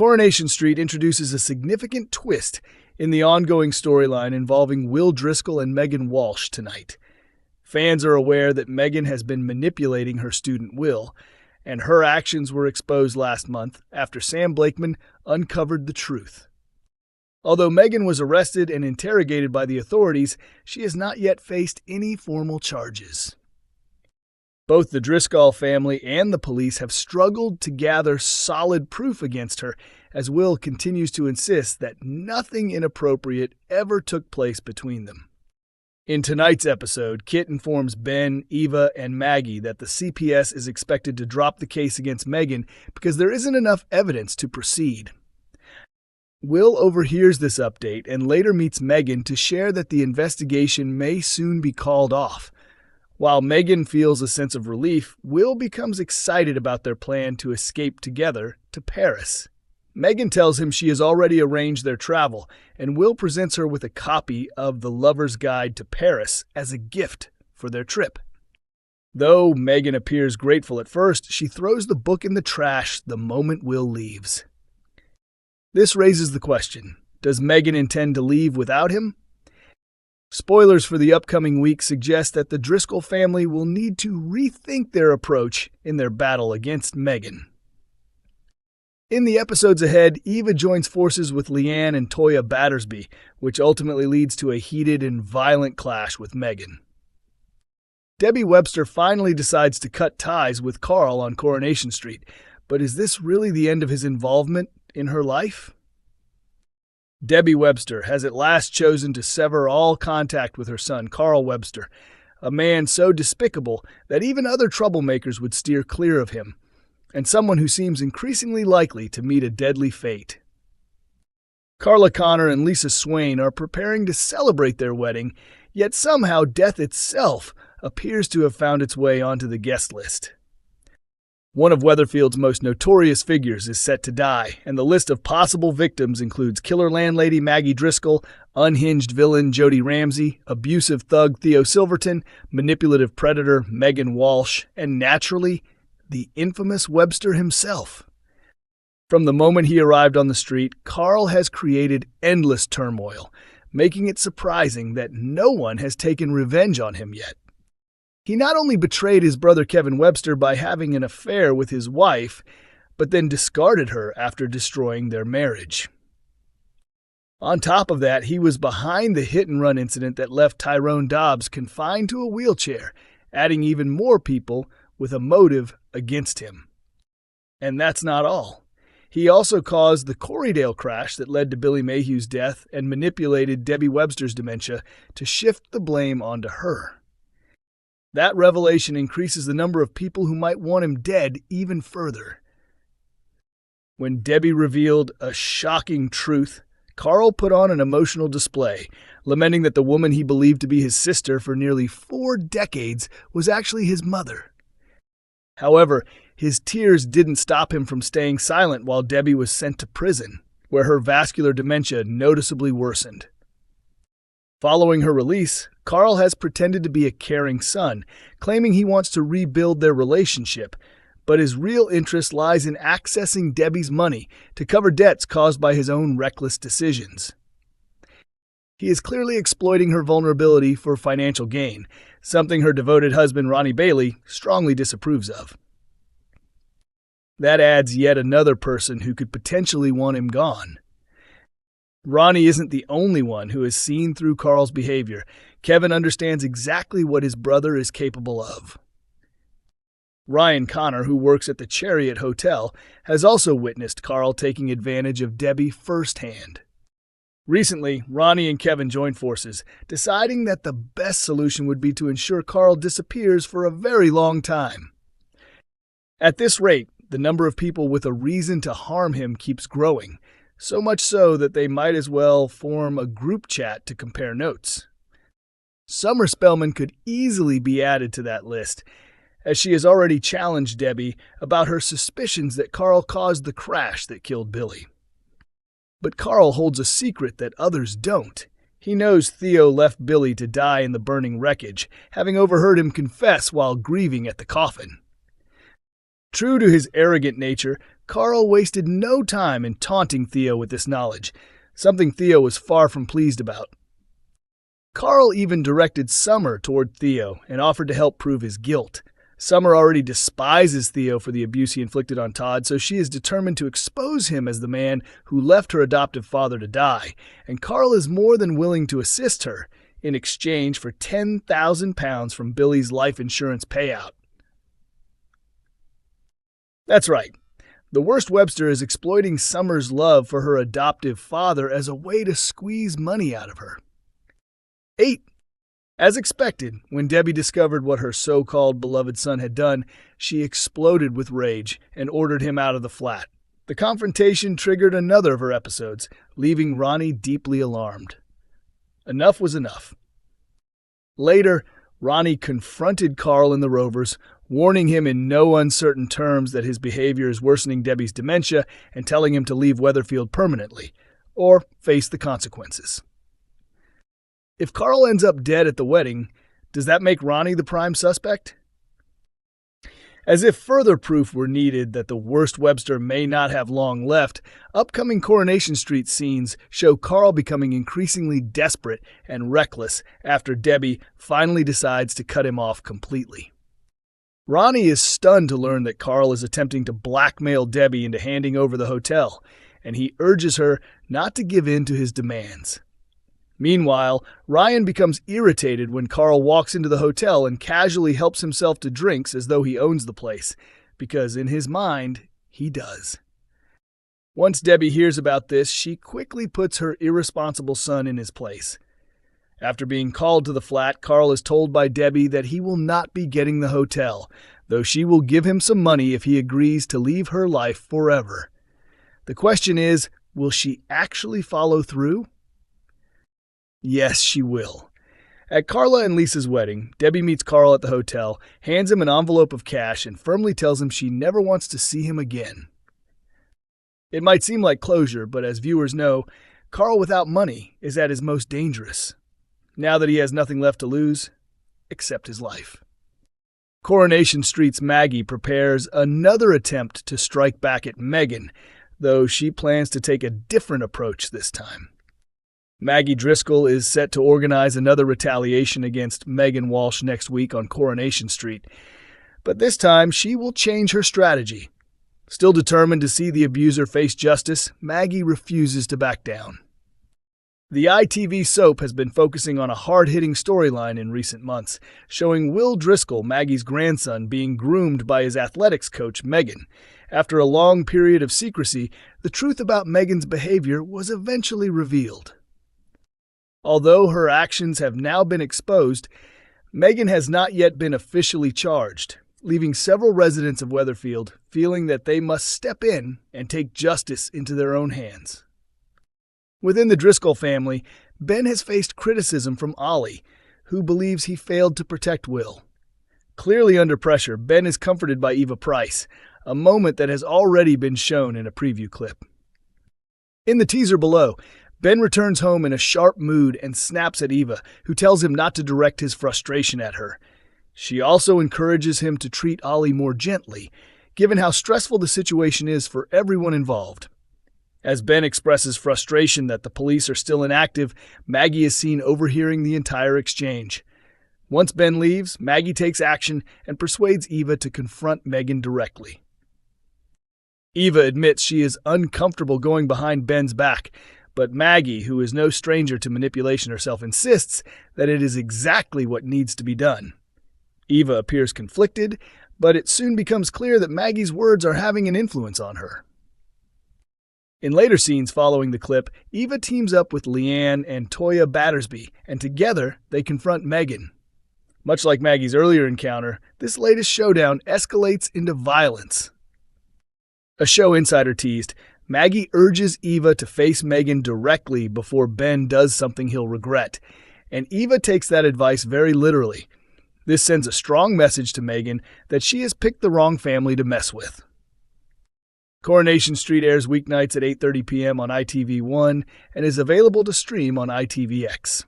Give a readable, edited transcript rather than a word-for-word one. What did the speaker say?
Coronation Street introduces a significant twist in the ongoing storyline involving Will Driscoll and Megan Walsh tonight. Fans are aware that Megan has been manipulating her student Will, and her actions were exposed last month after Sam Blakeman uncovered the truth. Although Megan was arrested and interrogated by the authorities, she has not yet faced any formal charges. Both the Driscoll family and the police have struggled to gather solid proof against her, as Will continues to insist that nothing inappropriate ever took place between them. In tonight's episode, Kit informs Ben, Eva, and Maggie that the CPS is expected to drop the case against Megan because there isn't enough evidence to proceed. Will overhears this update and later meets Megan to share that the investigation may soon be called off. While Megan feels a sense of relief, Will becomes excited about their plan to escape together to Paris. Megan tells him she has already arranged their travel, and Will presents her with a copy of The Lover's Guide to Paris as a gift for their trip. Though Megan appears grateful at first, she throws the book in the trash the moment Will leaves. This raises the question, does Megan intend to leave without him? Spoilers for the upcoming week suggest that the Driscoll family will need to rethink their approach in their battle against Megan. In the episodes ahead, Eva joins forces with Leanne and Toyah Battersby, which ultimately leads to a heated and violent clash with Megan. Debbie Webster finally decides to cut ties with Carl on Coronation Street, but is this really the end of his involvement in her life? Debbie Webster has at last chosen to sever all contact with her son, Carl Webster, a man so despicable that even other troublemakers would steer clear of him, and someone who seems increasingly likely to meet a deadly fate. Carla Connor and Lisa Swain are preparing to celebrate their wedding, yet somehow death itself appears to have found its way onto the guest list. One of Weatherfield's most notorious figures is set to die, and the list of possible victims includes killer landlady Maggie Driscoll, unhinged villain Jody Ramsey, abusive thug Theo Silverton, manipulative predator Megan Walsh, and naturally, the infamous Webster himself. From the moment he arrived on the street, Carl has created endless turmoil, making it surprising that no one has taken revenge on him yet. He not only betrayed his brother Kevin Webster by having an affair with his wife, but then discarded her after destroying their marriage. On top of that, he was behind the hit-and-run incident that left Tyrone Dobbs confined to a wheelchair, adding even more people with a motive against him. And that's not all. He also caused the Corriedale crash that led to Billy Mayhew's death and manipulated Debbie Webster's dementia to shift the blame onto her. That revelation increases the number of people who might want him dead even further. When Debbie revealed a shocking truth, Carl put on an emotional display, lamenting that the woman he believed to be his sister for nearly 4 decades was actually his mother. However, his tears didn't stop him from staying silent while Debbie was sent to prison, where her vascular dementia noticeably worsened. Following her release, Carl has pretended to be a caring son, claiming he wants to rebuild their relationship, but his real interest lies in accessing Debbie's money to cover debts caused by his own reckless decisions. He is clearly exploiting her vulnerability for financial gain, something her devoted husband Ronnie Bailey strongly disapproves of. That adds yet another person who could potentially want him gone. Ronnie isn't the only one who has seen through Carl's behavior. Kevin understands exactly what his brother is capable of. Ryan Connor, who works at the Chariot Hotel, has also witnessed Carl taking advantage of Debbie firsthand. Recently, Ronnie and Kevin joined forces, deciding that the best solution would be to ensure Carl disappears for a very long time. At this rate, the number of people with a reason to harm him keeps growing, so much so that they might as well form a group chat to compare notes. Summer Spellman could easily be added to that list, as she has already challenged Debbie about her suspicions that Carl caused the crash that killed Billy. But Carl holds a secret that others don't. He knows Theo left Billy to die in the burning wreckage, having overheard him confess while grieving at the coffin. True to his arrogant nature, Carl wasted no time in taunting Theo with this knowledge, something Theo was far from pleased about. Carl even directed Summer toward Theo and offered to help prove his guilt. Summer already despises Theo for the abuse he inflicted on Todd, so she is determined to expose him as the man who left her adoptive father to die, and Carl is more than willing to assist her in exchange for £10,000 from Billy's life insurance payout. That's right. The worst Webster is exploiting Summer's love for her adoptive father as a way to squeeze money out of her. 8. As expected, when Debbie discovered what her so-called beloved son had done, she exploded with rage and ordered him out of the flat. The confrontation triggered another of her episodes, leaving Ronnie deeply alarmed. Enough was enough. Later, Ronnie confronted Carl in the Rovers, warning him in no uncertain terms that his behavior is worsening Debbie's dementia and telling him to leave Weatherfield permanently, or face the consequences. If Carl ends up dead at the wedding, does that make Ronnie the prime suspect? As if further proof were needed that the worst Webster may not have long left, upcoming Coronation Street scenes show Carl becoming increasingly desperate and reckless after Debbie finally decides to cut him off completely. Ronnie is stunned to learn that Carl is attempting to blackmail Debbie into handing over the hotel, and he urges her not to give in to his demands. Meanwhile, Ryan becomes irritated when Carl walks into the hotel and casually helps himself to drinks as though he owns the place, because in his mind, he does. Once Debbie hears about this, she quickly puts her irresponsible son in his place. After being called to the flat, Carl is told by Debbie that he will not be getting the hotel, though she will give him some money if he agrees to leave her life forever. The question is, will she actually follow through? Yes, she will. At Carla and Lisa's wedding, Debbie meets Carl at the hotel, hands him an envelope of cash, and firmly tells him she never wants to see him again. It might seem like closure, but as viewers know, Carl without money is at his most dangerous. Now that he has nothing left to lose, except his life. Coronation Street's Maggie prepares another attempt to strike back at Megan, though she plans to take a different approach this time. Maggie Driscoll is set to organize another retaliation against Megan Walsh next week on Coronation Street, but this time she will change her strategy. Still determined to see the abuser face justice, Maggie refuses to back down. The ITV soap has been focusing on a hard-hitting storyline in recent months, showing Will Driscoll, Maggie's grandson, being groomed by his athletics coach, Megan. After a long period of secrecy, the truth about Megan's behavior was eventually revealed. Although her actions have now been exposed, Megan has not yet been officially charged, leaving several residents of Weatherfield feeling that they must step in and take justice into their own hands. Within the Driscoll family, Ben has faced criticism from Ollie, who believes he failed to protect Will. Clearly under pressure, Ben is comforted by Eva Price, a moment that has already been shown in a preview clip. In the teaser below, Ben returns home in a sharp mood and snaps at Eva, who tells him not to direct his frustration at her. She also encourages him to treat Ollie more gently, given how stressful the situation is for everyone involved. As Ben expresses frustration that the police are still inactive, Maggie is seen overhearing the entire exchange. Once Ben leaves, Maggie takes action and persuades Eva to confront Megan directly. Eva admits she is uncomfortable going behind Ben's back, but Maggie, who is no stranger to manipulation herself, insists that it is exactly what needs to be done. Eva appears conflicted, but it soon becomes clear that Maggie's words are having an influence on her. In later scenes following the clip, Eva teams up with Leanne and Toyah Battersby, and together they confront Megan. Much like Maggie's earlier encounter, this latest showdown escalates into violence. A show insider teased, Maggie urges Eva to face Megan directly before Ben does something he'll regret, and Eva takes that advice very literally. This sends a strong message to Megan that she has picked the wrong family to mess with. Coronation Street airs weeknights at 8:30 p.m. on ITV1 and is available to stream on ITVX.